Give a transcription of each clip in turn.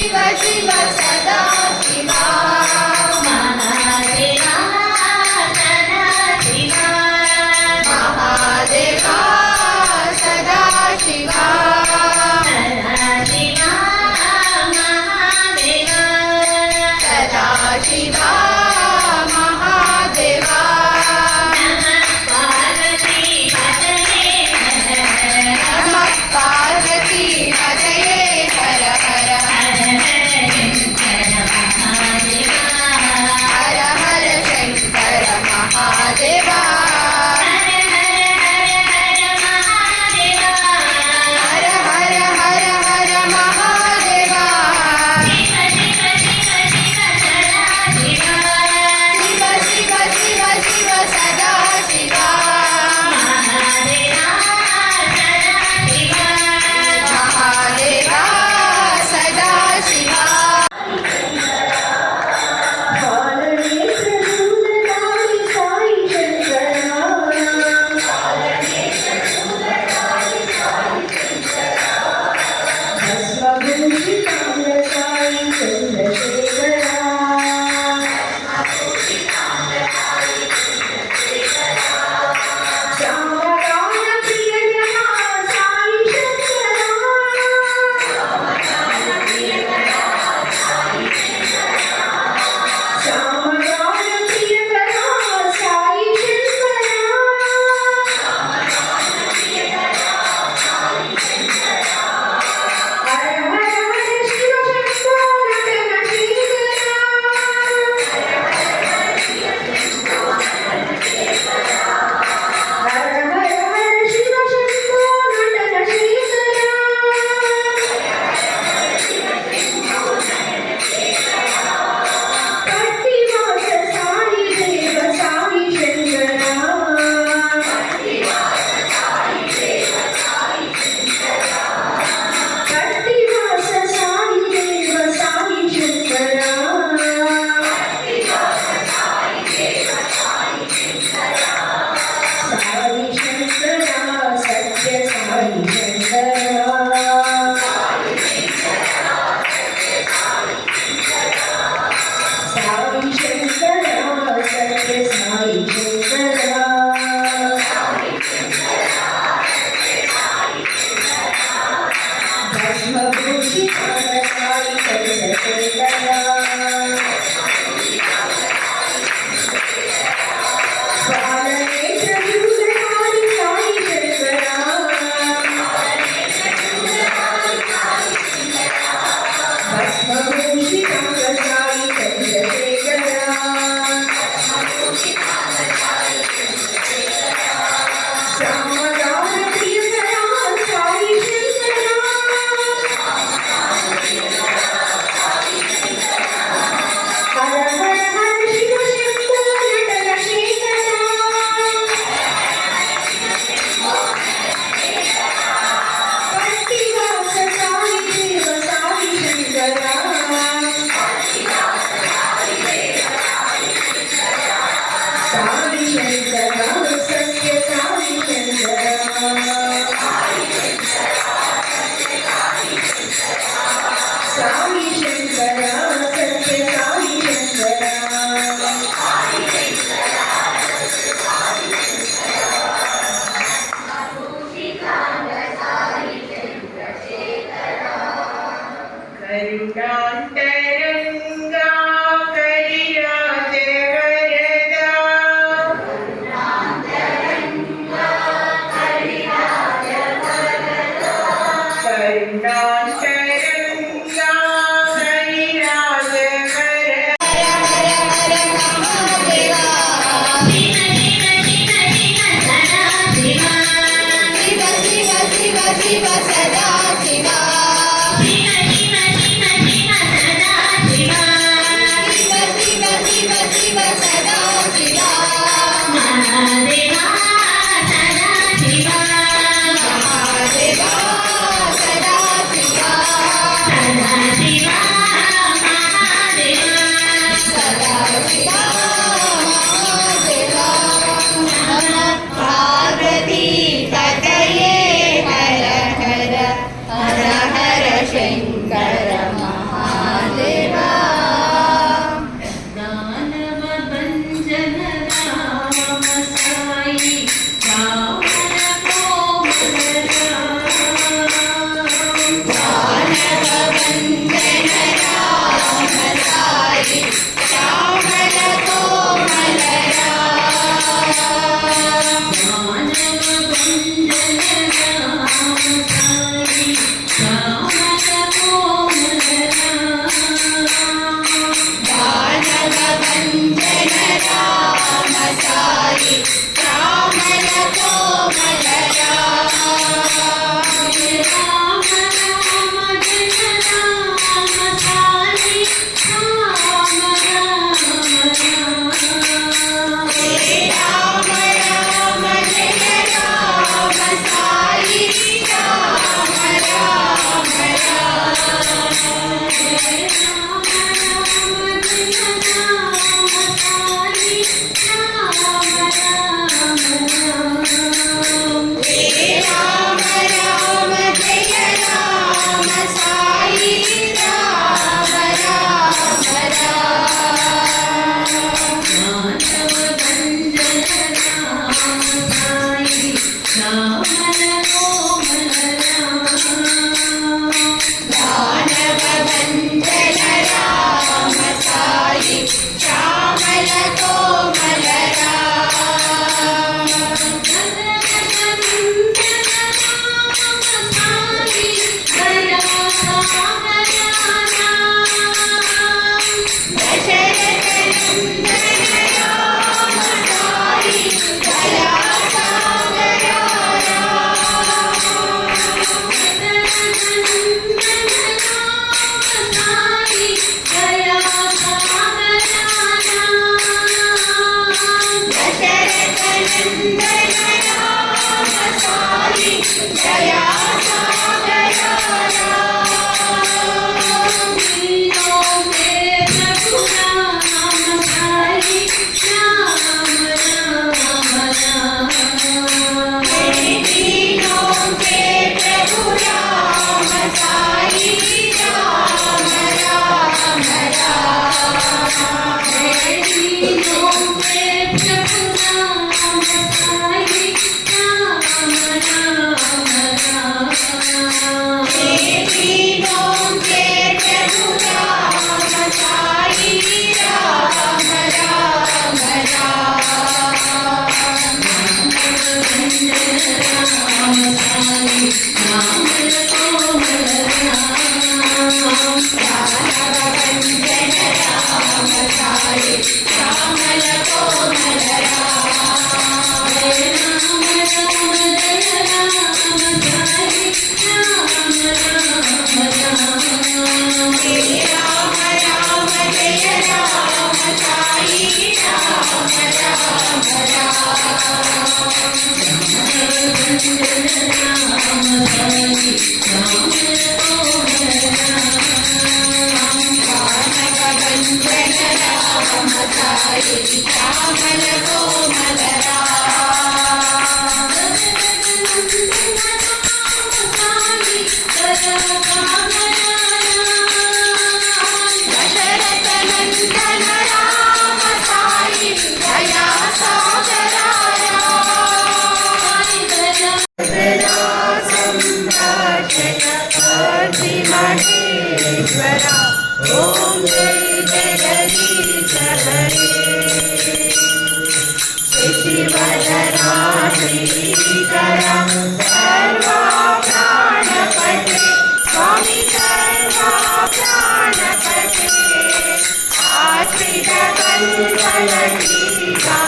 शिव सदा शिवा ओम जय जगदीश हरे शिवधरा श्रीकरा सर्वा प्राणपते स्वामी सर्वा प्राणपते आश्रित कल्पलतीका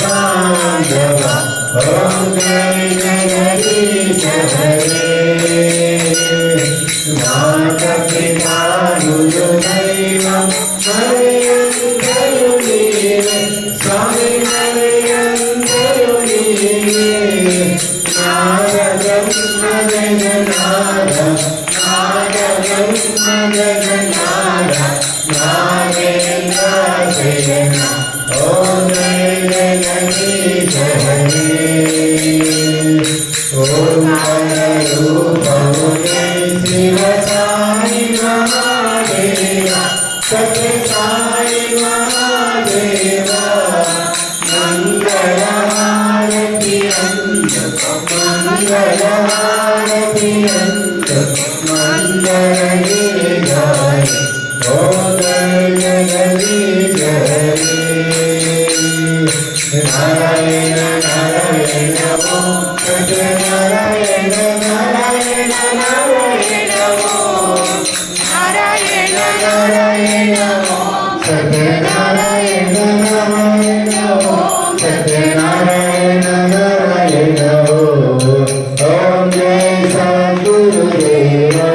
आमदानवा ओम जय जगदीश हरे माता पिता गुरुदैवं हरियन्तरुणीवे स्वामी हरियन्तरुणीवे नारदं मदननाद नारदं मदननाद नागेन्द्र शयन ओम जय जगदीश हरे ओम रूपं जय शिव साई महादेवा सत्य साई महादेवा मंगलहारति मंगलहारति मंगल गाय ओम जय जगदीश हरे नारायण नारायण ओम सत्यनारायण नारायण नारायण ओम नारायण नारायण ओम सत्यनारायण नारायण ओम सत्यनारायण नारायण ओम जय सद्गुरुदेवा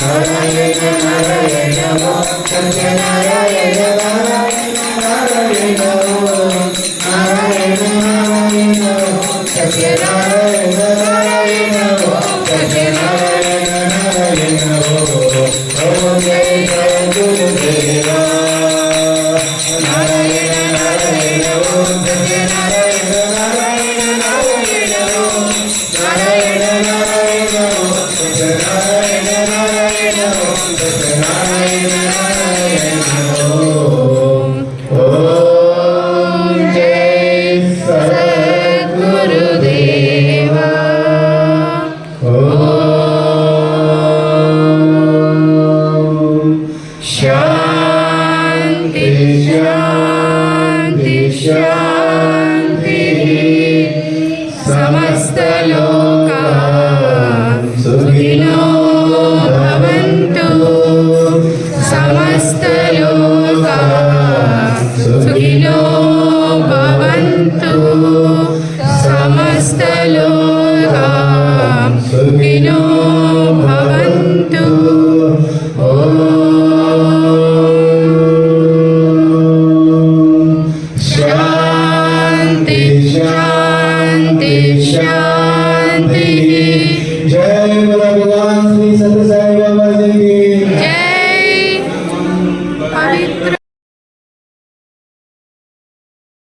नारायण नारायण ओम सत्यनारायण नारायण नारायण ओम नारायण नारायण ओम सत्यनारायण नारायण ओम सत्यनारायण नारायण ओम जय सद्गुरुदेवा नारायण नारायण ओम सत्यनारायण नारायण नारायण ओम नारायण नारायण ओम सत्यनारायण नारायण ओम सत्यनारायण नारायण ओम जय सद्गुरुदेवा शांति शांति शांति समस्त लोकाः सुखिनो भवन्तु समस्त लोकाः सुखिनो भवन्तु समस्त लोकाः सुखिनो भवन्तु शांति शांति शांति जय भगवान श्री सत्य साई बाबा जी की